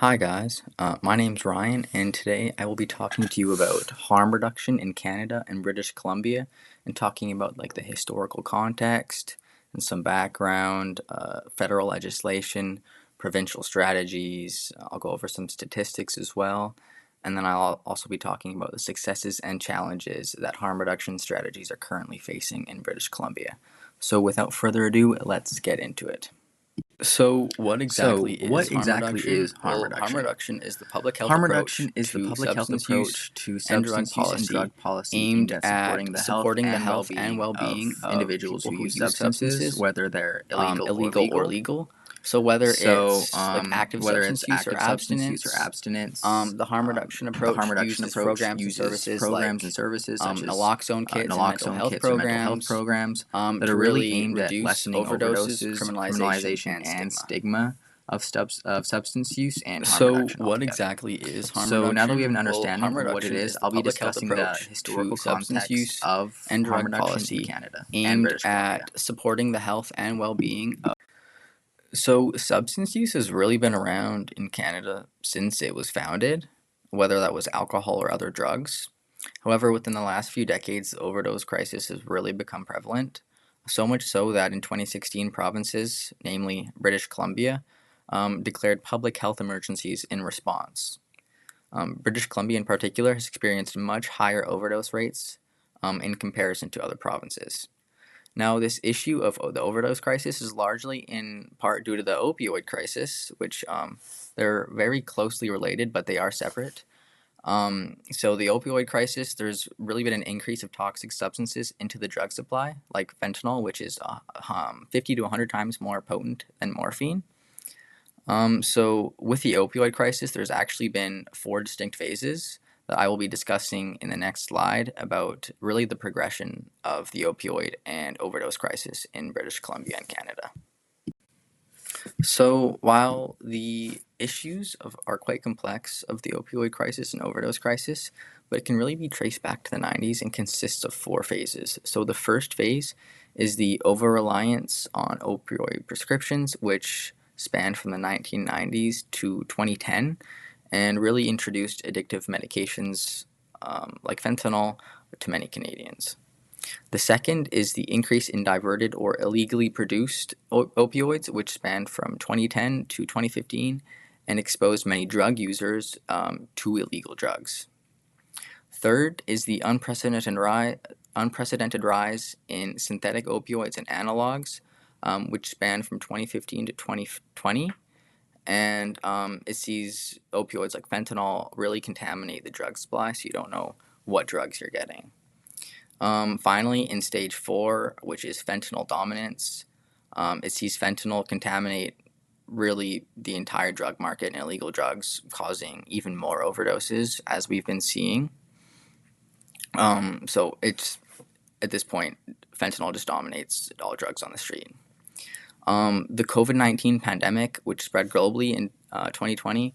Hi guys, my name's Ryan, and today I will be talking to you about harm reduction in Canada and British Columbia, and talking about like the historical context and some background, federal legislation, provincial strategies. I'll go over some statistics as well, and then I'll also be talking about the successes and challenges that harm reduction strategies are currently facing in British Columbia. So without further ado, let's get into it. So, what exactly is harm reduction? Harm reduction is the public health Harm approach reduction is the to public health substance approach use to and drug substance use and policy drug policy aimed at at supporting the health and and well-being well-being of individuals people who who use use substances, substances, whether they're illegal or illegal or legal. legal. So whether So, it's like active whether substance it's use or active substance use or abstinence, abstinence, the harm reduction the harm approach reduction uses approach programs and uses services programs and like services such as naloxone kits and mental naloxone health kits or mental health programs programs that to are really really aimed at reduce lessening overdoses, overdoses, criminalization, criminalization, and and stigma. stigma of substance use and harm So, reduction what altogether. exactly is harm So now that we have reduction? an Well, understanding harm of what it reduction is, is the I'll be public health discussing the approach to historical substance context use of and harm drug reduction in policy Canada and aimed British Columbia. at supporting the health and well-being of. So, substance use has really been around in Canada since it was founded, whether that was alcohol or other drugs. However, within the last few decades, the overdose crisis has really become prevalent, so much so that in 2016, provinces, namely British Columbia, declared public health emergencies in response. British Columbia, in particular, has experienced much higher overdose rates in comparison to other provinces. Now, this issue of the overdose crisis is largely in part due to the opioid crisis, which they're very closely related, but they are separate. So the opioid crisis, there's really been an increase of toxic substances into the drug supply, like fentanyl, which is 50 to 100 times more potent than morphine. So with the opioid crisis, there's actually been four distinct phases that I will be discussing in the next slide about really the progression of the opioid and overdose crisis in British Columbia and Canada. So while the issues are quite complex of the opioid crisis and overdose crisis, but it can really be traced back to the 90s and consists of four phases. So the first phase is the over-reliance on opioid prescriptions, which spanned from the 1990s to 2010 and really introduced addictive medications like fentanyl to many Canadians. The second is the increase in diverted or illegally produced opioids, which spanned from 2010 to 2015 and exposed many drug users to illegal drugs. Third is the unprecedented rise in synthetic opioids and analogs, which spanned from 2015 to 2020. And it sees opioids like fentanyl really contaminate the drug supply, so you don't know what drugs you're getting. Finally, in stage 4, which is fentanyl dominance, it sees fentanyl contaminate really the entire drug market and illegal drugs, causing even more overdoses, as we've been seeing. So it's at this point, fentanyl just dominates all drugs on the street. The COVID-19 pandemic, which spread globally in 2020,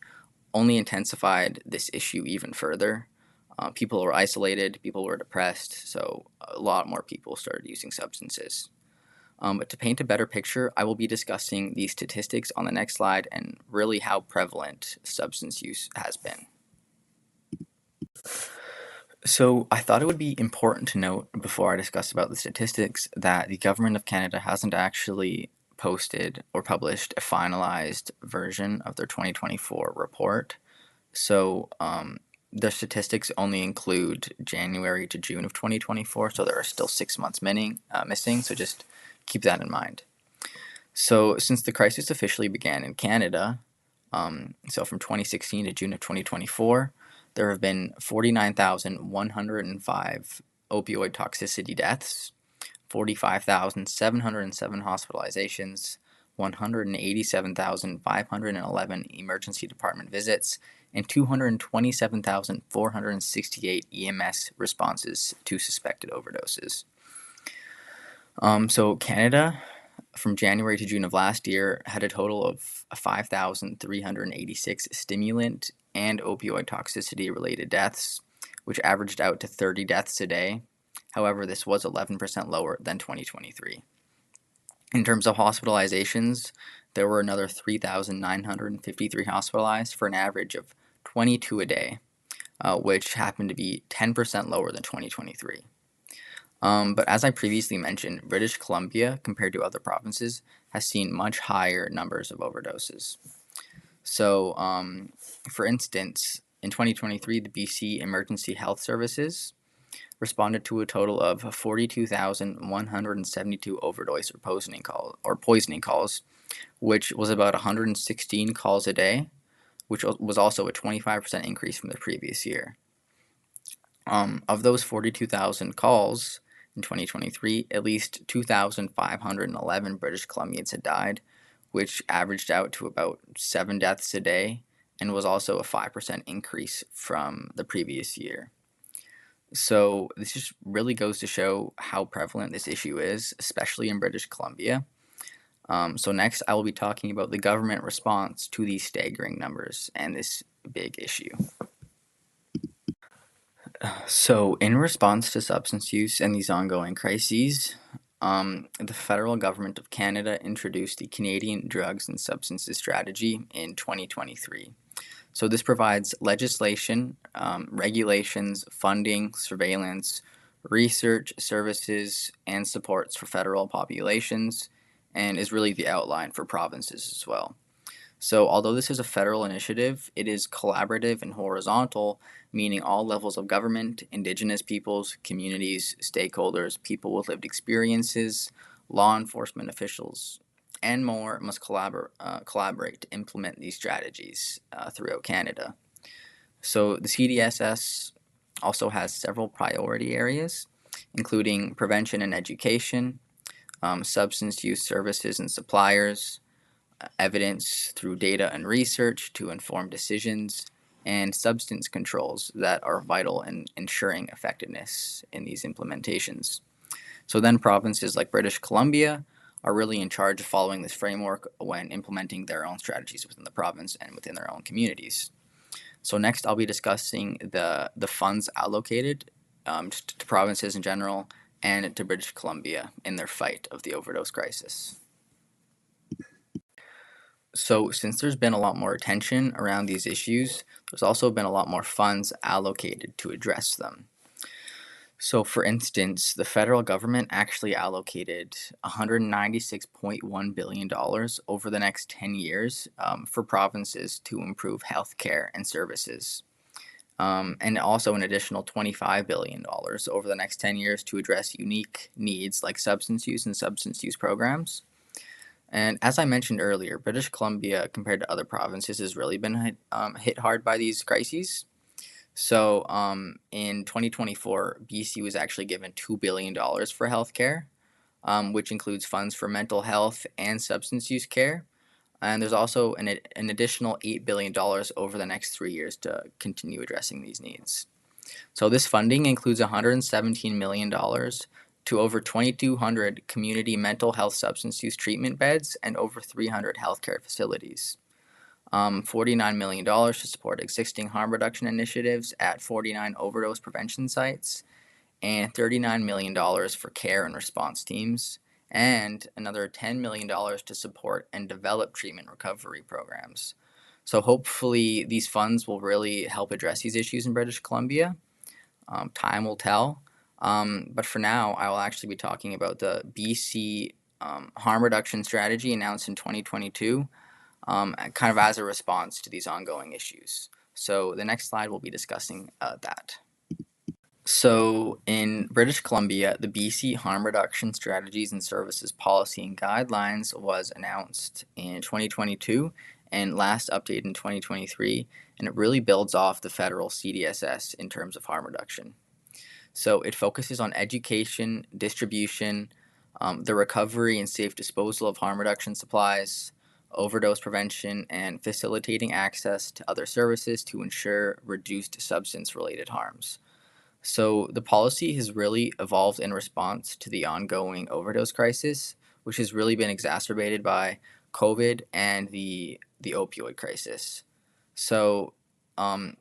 only intensified this issue even further. People were isolated, people were depressed, so a lot more people started using substances. But to paint a better picture, I will be discussing the statistics on the next slide and really how prevalent substance use has been. So I thought it would be important to note before I discuss about the statistics that the Government of Canada hasn't actually posted or published a finalized version of their 2024 report. So their statistics only include January to June of 2024, so there are still 6 months missing, so just keep that in mind. So since the crisis officially began in Canada, so from 2016 to June of 2024, there have been 49,105 opioid toxicity deaths, 45,707 hospitalizations, 187,511 emergency department visits, and 227,468 EMS responses to suspected overdoses. So Canada, from January to June of last year, had a total of 5,386 stimulant and opioid toxicity related deaths, which averaged out to 30 deaths a day. However, this was 11% lower than 2023. In terms of hospitalizations, there were another 3,953 hospitalized for an average of 22 a day, which happened to be 10% lower than 2023. But as I previously mentioned, British Columbia, compared to other provinces, has seen much higher numbers of overdoses. So, for instance, in 2023, the BC Emergency Health Services responded to a total of 42,172 overdose or poisoning calls, which was about 116 calls a day, which was also a 25% increase from the previous year. Of those 42,000 calls in 2023, at least 2,511 British Columbians had died, which averaged out to about 7 deaths a day and was also a 5% increase from the previous year. So this just really goes to show how prevalent this issue is, especially in British Columbia. So next, I will be talking about the government response to these staggering numbers and this big issue. So in response to substance use and these ongoing crises, the federal government of Canada introduced the Canadian Drugs and Substances Strategy in 2023. So this provides legislation, regulations, funding, surveillance, research, services, and supports for federal populations, and is really the outline for provinces as well. So although this is a federal initiative, it is collaborative and horizontal, meaning all levels of government, Indigenous peoples, communities, stakeholders, people with lived experiences, law enforcement officials, and more must collaborate to implement these strategies throughout Canada. So the CDSS also has several priority areas, including prevention and education, substance use services and suppliers, evidence through data and research to inform decisions, and substance controls that are vital in ensuring effectiveness in these implementations. So then provinces like British Columbia are really in charge of following this framework when implementing their own strategies within the province and within their own communities. So next I'll be discussing the funds allocated to provinces in general and to British Columbia in their fight of the overdose crisis. So since there's been a lot more attention around these issues, there's also been a lot more funds allocated to address them. So for instance, the federal government actually allocated $196.1 billion over the next 10 years for provinces to improve healthcare and services. And also an additional $25 billion over the next 10 years to address unique needs like substance use and substance use programs. And as I mentioned earlier, British Columbia, compared to other provinces, has really been hit hard by these crises. So in 2024, BC was actually given $2 billion for healthcare, which includes funds for mental health and substance use care. And there's also an additional $8 billion over the next 3 years to continue addressing these needs. So this funding includes $117 million to over 2,200 community mental health substance use treatment beds and over 300 healthcare facilities. $49 million to support existing harm reduction initiatives at 49 overdose prevention sites, and $39 million for care and response teams, and another $10 million to support and develop treatment recovery programs. So hopefully these funds will really help address these issues in British Columbia. Time will tell. But for now, I will actually be talking about the BC harm reduction strategy announced in 2022, kind of as a response to these ongoing issues. So the next slide will be discussing that. So in British Columbia, the BC Harm Reduction Strategies and Services Policy and Guidelines was announced in 2022 and last updated in 2023, and it really builds off the federal CDSS in terms of harm reduction. So it focuses on education, distribution, the recovery and safe disposal of harm reduction supplies, overdose prevention, and facilitating access to other services to ensure reduced substance-related harms. So the policy has really evolved in response to the ongoing overdose crisis, which has really been exacerbated by COVID and the opioid crisis. So harm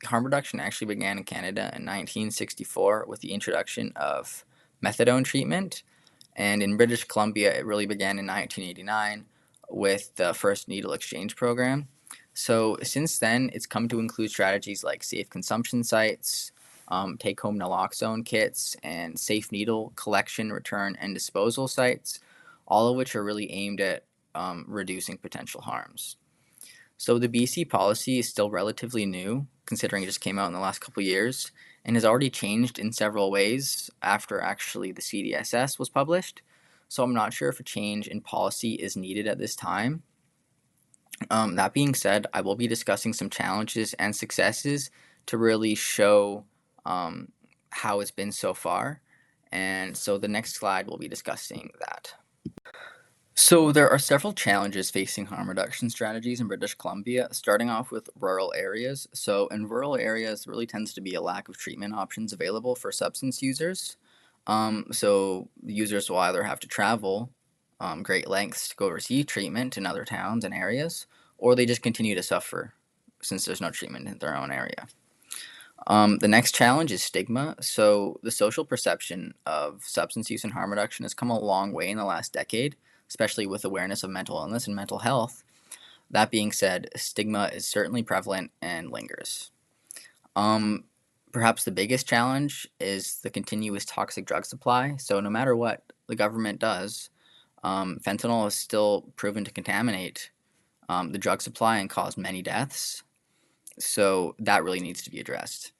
reduction actually began in Canada in 1964 with the introduction of methadone treatment, and in British Columbia it really began in 1989 with the first needle exchange program. So since then, it's come to include strategies like safe consumption sites, take-home naloxone kits, and safe needle collection, return, and disposal sites, all of which are really aimed at reducing potential harms. So the BC policy is still relatively new, considering it just came out in the last couple of years, and has already changed in several ways after actually the CDSS was published. So I'm not sure if a change in policy is needed at this time. That being said, I will be discussing some challenges and successes to really show how it's been so far. And so the next slide will be discussing that. So there are several challenges facing harm reduction strategies in British Columbia, starting off with rural areas. So in rural areas, there really tends to be a lack of treatment options available for substance users. So users will either have to travel great lengths to go receive treatment in other towns and areas, or they just continue to suffer since there's no treatment in their own area. The next challenge is stigma. So the social perception of substance use and harm reduction has come a long way in the last decade, especially with awareness of mental illness and mental health. That being said, stigma is certainly prevalent and lingers. Perhaps the biggest challenge is the continuous toxic drug supply. So no matter what the government does, fentanyl is still proven to contaminate the drug supply and cause many deaths. So that really needs to be addressed.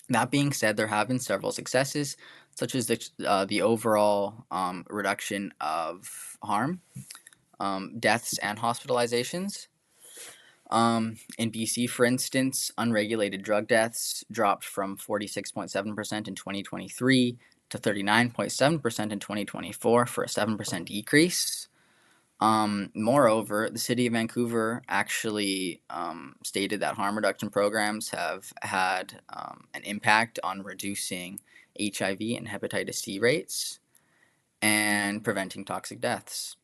That being said, there have been several successes, such as the overall reduction of harm, deaths, and hospitalizations. In BC, for instance, unregulated drug deaths dropped from 46.7% in 2023 to 39.7% in 2024 for a 7% decrease. Moreover, the city of Vancouver actually stated that harm reduction programs have had an impact on reducing HIV and hepatitis C rates and preventing toxic deaths.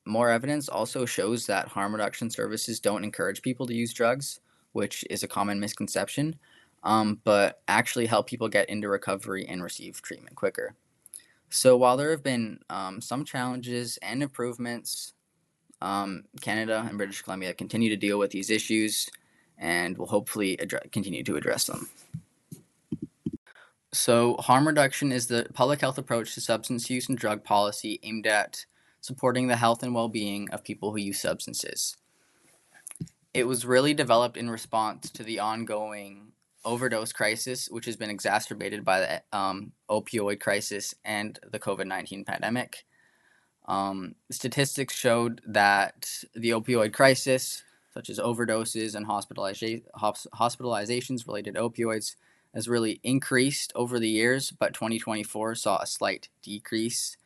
More evidence also shows that harm reduction services don't encourage people to use drugs, which is a common misconception, but actually help people get into recovery and receive treatment quicker. So while there have been some challenges and improvements, Canada and British Columbia continue to deal with these issues and will hopefully continue to address them. So harm reduction is the public health approach to substance use and drug policy aimed at supporting the health and well-being of people who use substances. It was really developed in response to the ongoing overdose crisis, which has been exacerbated by the opioid crisis and the COVID-19 pandemic. Statistics showed that the opioid crisis, such as overdoses and hospitalizations related to opioids, has really increased over the years, but 2024 saw a slight decrease.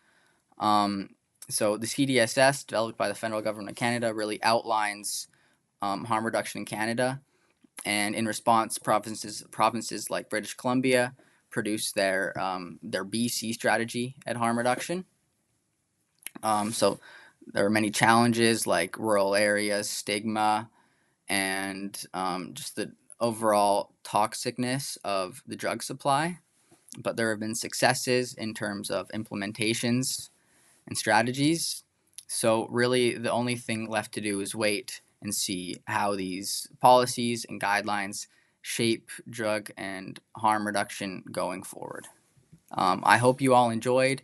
So the CDSS, developed by the federal government of Canada, really outlines harm reduction in Canada, and in response, provinces like British Columbia produced their BC strategy at harm reduction. So there are many challenges like rural areas, stigma, and just the overall toxicness of the drug supply. But there have been successes in terms of implementations and strategies. So really the only thing left to do is wait and see how these policies and guidelines shape drug and harm reduction going forward. I hope you all enjoyed.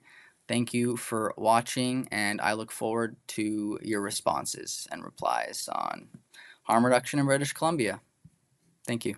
Thank you for watching, and I look forward to your responses and replies on harm reduction in British Columbia. Thank you.